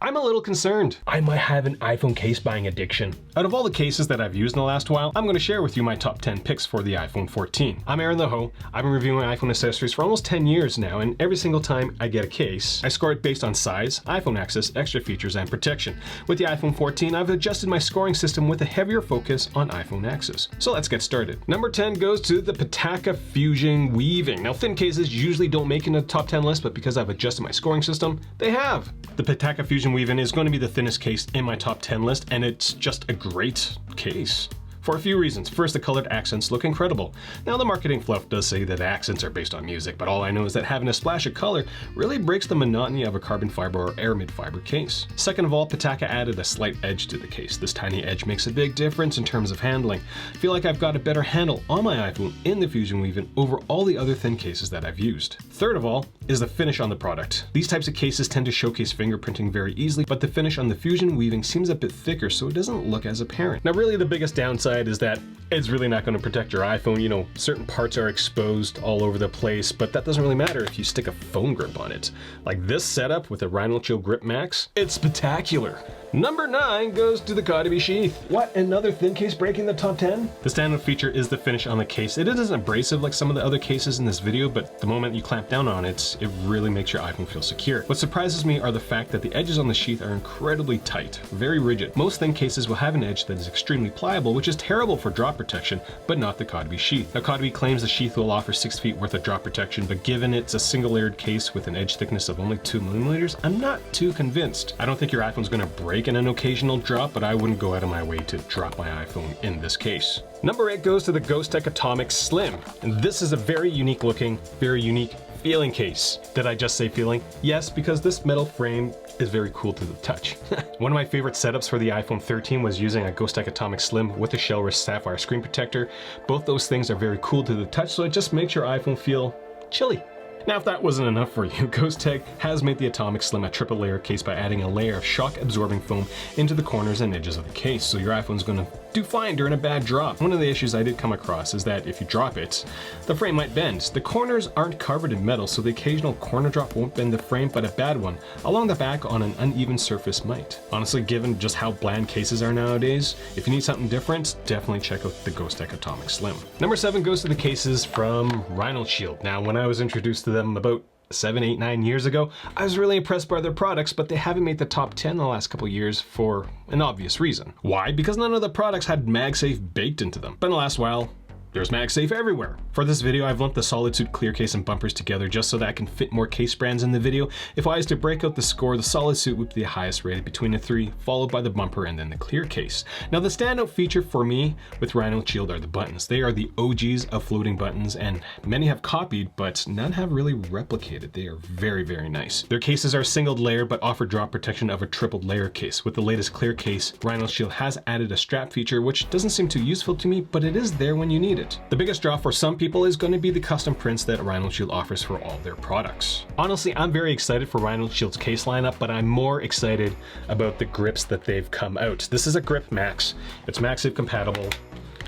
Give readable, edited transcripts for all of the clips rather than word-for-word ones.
I'm a little concerned. I might have an iPhone case buying addiction. Out of all the cases that I've used in the last while, I'm going to share with you my top 10 picks for the iPhone 14. I'm Aaron the Ho. I've been reviewing iPhone accessories for almost 10 years now, and every single time I get a case, I score it based on size, iPhone access, extra features, and protection. With the iPhone 14, I've adjusted my scoring system with a heavier focus on iPhone access. So let's get started. Number 10 goes to the Pitaka Fusion Weaving. Now, thin cases usually don't make it in the top 10 list, but because I've adjusted my scoring system, they have. The Pitaka Fusion Weaving is going to be the thinnest case in my top 10 list, and it's just a great case. For a few reasons. First, the colored accents look incredible. Now, the marketing fluff does say that accents are based on music, but all I know is that having a splash of color really breaks the monotony of a carbon fiber or aramid fiber case. Second of all, Pitaka added a slight edge to the case. This tiny edge makes a big difference in terms of handling. I feel like I've got a better handle on my iPhone in the Fusion Weaving over all the other thin cases that I've used. Third of all is the finish on the product. These types of cases tend to showcase fingerprinting very easily, but the finish on the Fusion Weaving seems a bit thicker, so it doesn't look as apparent. Now, really the biggest downside is that it's really not going to protect your iPhone. You know, certain parts are exposed all over the place, but that doesn't really matter if you stick a phone grip on it. Like this setup with a Rhino Chill Grip Max, it's spectacular. Number 9 goes to the Kodibi Sheath. What, another thin case breaking the top 10? The standout feature is the finish on the case. It isn't abrasive like some of the other cases in this video, but the moment you clamp down on it, it really makes your iPhone feel secure. What surprises me are the fact that the edges on the sheath are incredibly tight, very rigid. Most thin cases will have an edge that is extremely pliable, which is terrible for drop protection, but not the Kodibi Sheath. Now, Kodibi claims the sheath will offer 6 feet worth of drop protection, but given it's a single layered case with an edge thickness of only 2 millimeters, I'm not too convinced. I don't think your iPhone's gonna break in an occasional drop, but I wouldn't go out of my way to drop my iPhone in this case. Number 8 goes to the Ghosttec Atomic Slim. And this is a very unique looking, very unique feeling case. Did I just say feeling? Yes, because this metal frame is very cool to the touch. One of my favorite setups for the iPhone 13 was using a Ghosttec Atomic Slim with a Shellrest Sapphire screen protector. Both those things are very cool to the touch, so it just makes your iPhone feel chilly. Now, if that wasn't enough for you, Ghosttec has made the Atomic Slim a triple layer case by adding a layer of shock absorbing foam into the corners and edges of the case, so your iPhone's gonna do fine during a bad drop. One of the issues I did come across is that if you drop it, the frame might bend. The corners aren't covered in metal, so the occasional corner drop won't bend the frame, but a bad one along the back on an uneven surface might. Honestly, given just how bland cases are nowadays, if you need something different, definitely check out the Ghosttec Atomic Slim. Number 7 goes to the cases from Rhino Shield. Now, when I was introduced to them about 7, 8, 9 years ago, I was really impressed by their products, but they haven't made the top 10 in the last couple years for an obvious reason. Why? Because none of the products had MagSafe baked into them. But in the last while, there's MagSafe everywhere. For this video, I've lumped the Solid Suit clear case and bumpers together just so that I can fit more case brands in the video. If I was to break out the score, the Solid Suit would be the highest rated between the 3, followed by the bumper and then the clear case. Now, the standout feature for me with Rhino Shield are the buttons. They are the OGs of floating buttons, and many have copied, but none have really replicated. They are very, very nice. Their cases are single layer, but offer drop protection of a triple layer case. With the latest clear case, Rhino Shield has added a strap feature, which doesn't seem too useful to me, but it is there when you need it. The biggest draw for some people is going to be the custom prints that Rhino Shield offers for all their products. Honestly, I'm very excited for Rhino Shield's case lineup, but I'm more excited about the grips that they've come out. This is a Grip Max. It's MagSafe compatible.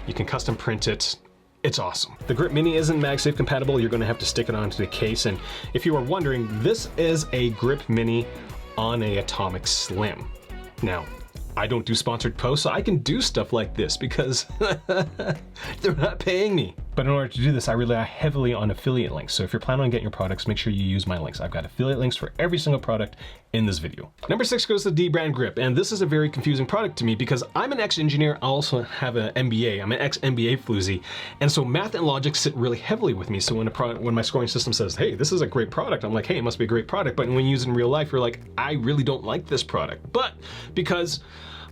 You can custom print it. It's awesome. The Grip Mini isn't MagSafe compatible. You're going to have to stick it onto the case. And if you were wondering, this is a Grip Mini on a Atomic Slim. Now, I don't do sponsored posts, so I can do stuff like this because they're not paying me. But in order to do this, I rely heavily on affiliate links. So if you're planning on getting your products, make sure you use my links. I've got affiliate links for every single product in this video. Number 6 goes to Dbrand Grip. And this is a very confusing product to me because I'm an ex-engineer. I also have an MBA. I'm an ex-MBA floozy. And so math and logic sit really heavily with me. So when my scoring system says, hey, this is a great product, I'm like, hey, it must be a great product. But when you use it in real life, you're like, I really don't like this product. But because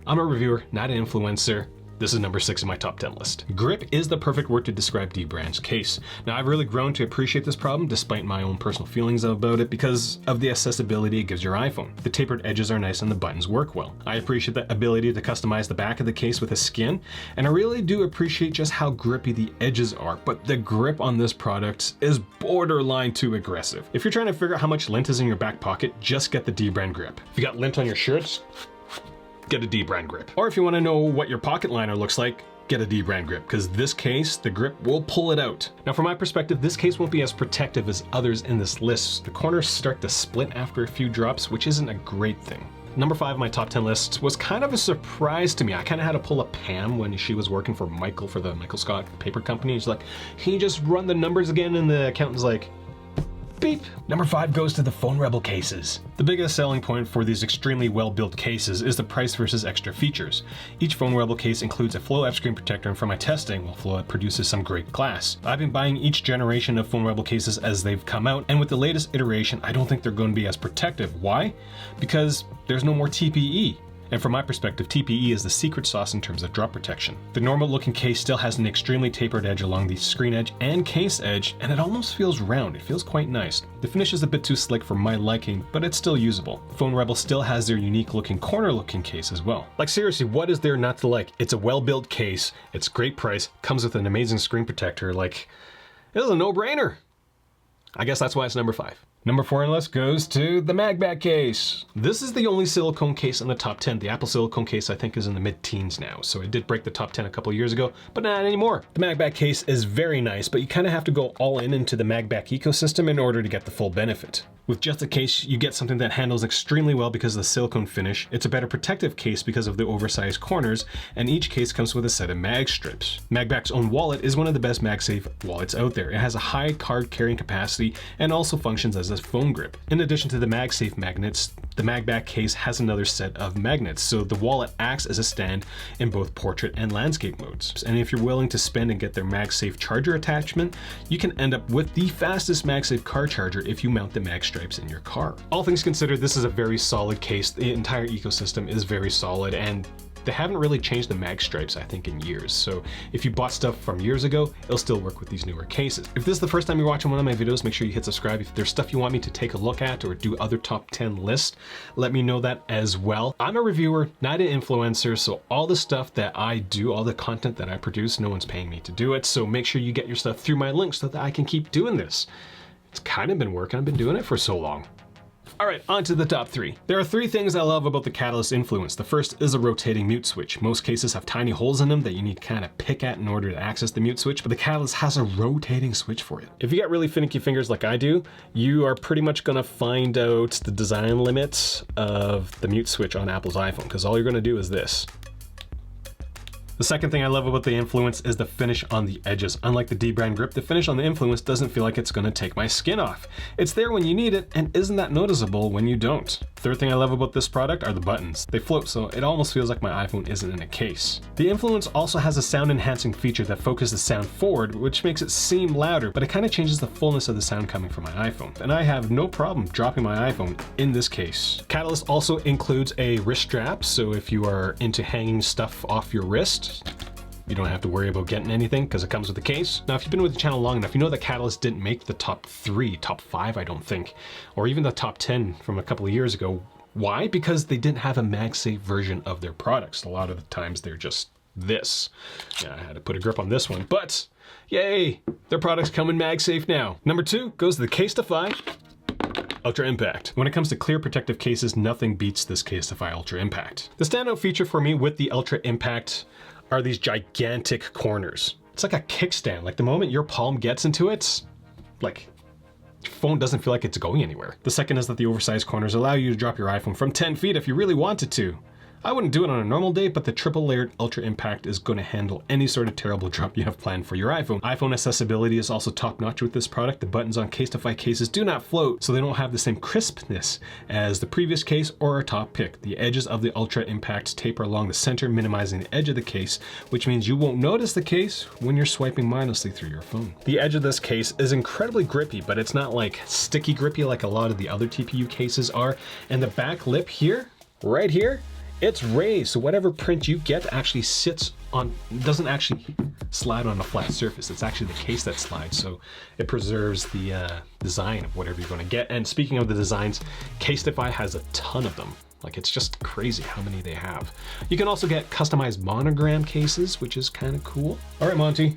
I'm a reviewer, not an influencer, this is number 6 in my top 10 list. Grip is the perfect word to describe Dbrand's case. Now, I've really grown to appreciate this problem despite my own personal feelings about it because of the accessibility it gives your iPhone. The tapered edges are nice and the buttons work well. I appreciate the ability to customize the back of the case with a skin, and I really do appreciate just how grippy the edges are, but the grip on this product is borderline too aggressive. If you're trying to figure out how much lint is in your back pocket, just get the Dbrand Grip. If you got lint on your shirts, get a Dbrand Grip. Or if you want to know what your pocket liner looks like, get a Dbrand Grip, because this case, the grip will pull it out. Now, from my perspective, this case won't be as protective as others in this list. The corners start to split after a few drops, which isn't a great thing. Number 5 on my top 10 list was kind of a surprise to me. I kind of had to pull a Pam when she was working for Michael for the Michael Scott paper company. She's like, can you just run the numbers again? And the accountant's like, beep. Number 5 goes to the Phone Rebel cases. The biggest selling point for these extremely well-built cases is the price versus extra features. Each Phone Rebel case includes a Flow F screen protector, and for my testing, well, Flow F produces some great glass. I've been buying each generation of Phone Rebel cases as they've come out, and with the latest iteration, I don't think they're going to be as protective. Why? Because there's no more TPE. And from my perspective, TPE is the secret sauce in terms of drop protection. The normal looking case still has an extremely tapered edge along the screen edge and case edge, and it almost feels round. It feels quite nice. The finish is a bit too slick for my liking, but it's still usable. Phone Rebel still has their unique looking corner looking case as well. Like seriously, what is there not to like? It's a well-built case, it's great price, comes with an amazing screen protector, like, it is a no-brainer. I guess that's why it's number 5. Number 4 on the list goes to the MagBack case. This is the only silicone case in the top 10. The Apple silicone case I think is in the mid-teens now, so it did break the top 10 a couple years ago, but not anymore. The MagBack case is very nice, but you kind of have to go all in into the MagBack ecosystem in order to get the full benefit. With just a case, you get something that handles extremely well because of the silicone finish. It's a better protective case because of the oversized corners, and each case comes with a set of mag strips. MagBack's own wallet is one of the best MagSafe wallets out there. It has a high card carrying capacity and also functions as a phone grip. In addition to the MagSafe magnets, the MagBack case has another set of magnets, so the wallet acts as a stand in both portrait and landscape modes. And if you're willing to spend and get their MagSafe charger attachment, you can end up with the fastest MagSafe car charger if you mount the mag stripes in your car. All things considered, this is a very solid case. The entire ecosystem is very solid, and they haven't really changed the mag stripes, I think, in years. So if you bought stuff from years ago, it'll still work with these newer cases. If this is the first time you're watching one of my videos, make sure you hit subscribe. If there's stuff you want me to take a look at or do other top 10 lists, let me know that as well. I'm a reviewer, not an influencer, so all the stuff that I do, all the content that I produce, no one's paying me to do it. So make sure you get your stuff through my links so that I can keep doing this. It's kind of been working. I've been doing it for so long. All right, on to the top 3. There are 3 things I love about the Catalyst Influence. The first is a rotating mute switch. Most cases have tiny holes in them that you need to kind of pick at in order to access the mute switch, but the Catalyst has a rotating switch for it. If you got really finicky fingers like I do, you are pretty much gonna find out the design limits of the mute switch on Apple's iPhone, because all you're gonna do is this. The second thing I love about the Influence is the finish on the edges. Unlike the D-brand grip, the finish on the Influence doesn't feel like it's gonna take my skin off. It's there when you need it, and isn't that noticeable when you don't. Third thing I love about this product are the buttons. They float, so it almost feels like my iPhone isn't in a case. The Influence also has a sound enhancing feature that focuses sound forward, which makes it seem louder, but it kind of changes the fullness of the sound coming from my iPhone. And I have no problem dropping my iPhone in this case. Catalyst also includes a wrist strap, so if you are into hanging stuff off your wrist, you don't have to worry about getting anything because it comes with the case. Now, if you've been with the channel long enough, you know that Catalyst didn't make the top 3, top 5, I don't think, or even the top 10 from a couple of years ago. Why? Because they didn't have a MagSafe version of their products. A lot of the times they're just this. Yeah, I had to put a grip on this one, but yay, their products come in MagSafe now. Number 2 goes to the Casetify Ultra Impact. When it comes to clear protective cases, nothing beats this Casetify Ultra Impact. The standout feature for me with the Ultra Impact are these gigantic corners. It's like a kickstand. Like the moment your palm gets into it, like your phone doesn't feel like it's going anywhere. The second is that the oversized corners allow you to drop your iPhone from 10 feet if you really wanted to. I wouldn't do it on a normal day, but the triple layered Ultra Impact is going to handle any sort of terrible drop you have planned for your iPhone. iPhone accessibility is also top notch with this product. The buttons on Casetify cases do not float, so they don't have the same crispness as the previous case or our top pick. The edges of the Ultra Impact taper along the center, minimizing the edge of the case, which means you won't notice the case when you're swiping mindlessly through your phone. The edge of this case is incredibly grippy, but it's not like sticky grippy like a lot of the other TPU cases are. And the back lip here, right here, it's raised, so whatever print you get actually sits on, doesn't actually slide on a flat surface. It's actually the case that slides, so it preserves the design of whatever you're going to get. And speaking of the designs, Casetify has a ton of them. Like, it's just crazy how many they have. You can also get customized monogram cases, which is kind of cool. All right, Monty.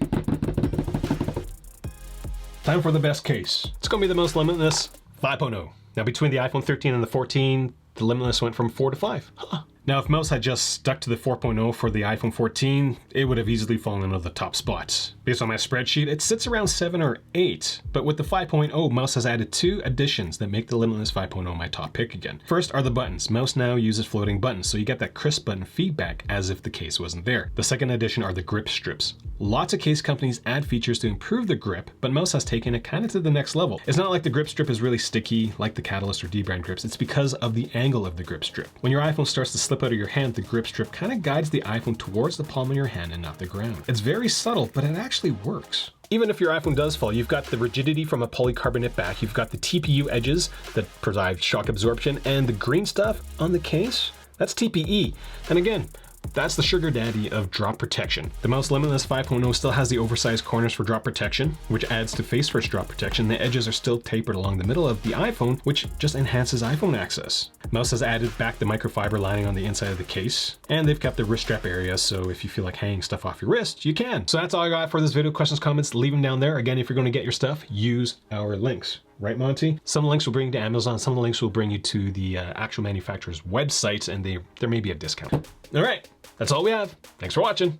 Time for the best case. It's going to be the most limitless 5.0. Now, between the iPhone 13 and the 14, the limitless went from 4 to 5. Huh. Now, if mouse had just stuck to the 4.0 for the iPhone 14, it would have easily fallen into the top spots. Based on my spreadsheet, it sits around 7 or 8, but with the 5.0, mouse has added 2 additions that make the Limitless 5.0 my top pick again. First are the buttons. Mouse now uses floating buttons, so you get that crisp button feedback as if the case wasn't there. The second addition are the grip strips. Lots of case companies add features to improve the grip, but mouse has taken it kind of to the next level. It's not like the grip strip is really sticky like the Catalyst or dbrand grips. It's because of the angle of the grip strip. When your iPhone starts to slip out of your hand, the grip strip kind of guides the iPhone towards the palm of your hand and not the ground. It's very subtle, but it actually works. Even if your iPhone does fall, you've got the rigidity from a polycarbonate back, you've got the TPU edges that provide shock absorption, and the green stuff on the case, that's TPE. And again, that's the sugar daddy of drop protection. The Mouse Limitless 5.0 still has the oversized corners for drop protection, which adds to face first drop protection. The edges are still tapered along the middle of the iPhone, which just enhances iPhone access. Mouse has added back the microfiber lining on the inside of the case, and they've kept the wrist strap area, so if you feel like hanging stuff off your wrist, you can. So that's all I got for this video. Questions, comments, leave them down there. Again, if you're going to get your stuff, use our links. Right, Monty? Some links will bring you to Amazon, some of the links will bring you to the actual manufacturer's websites, and there may be a discount. All right, that's all we have. Thanks for watching.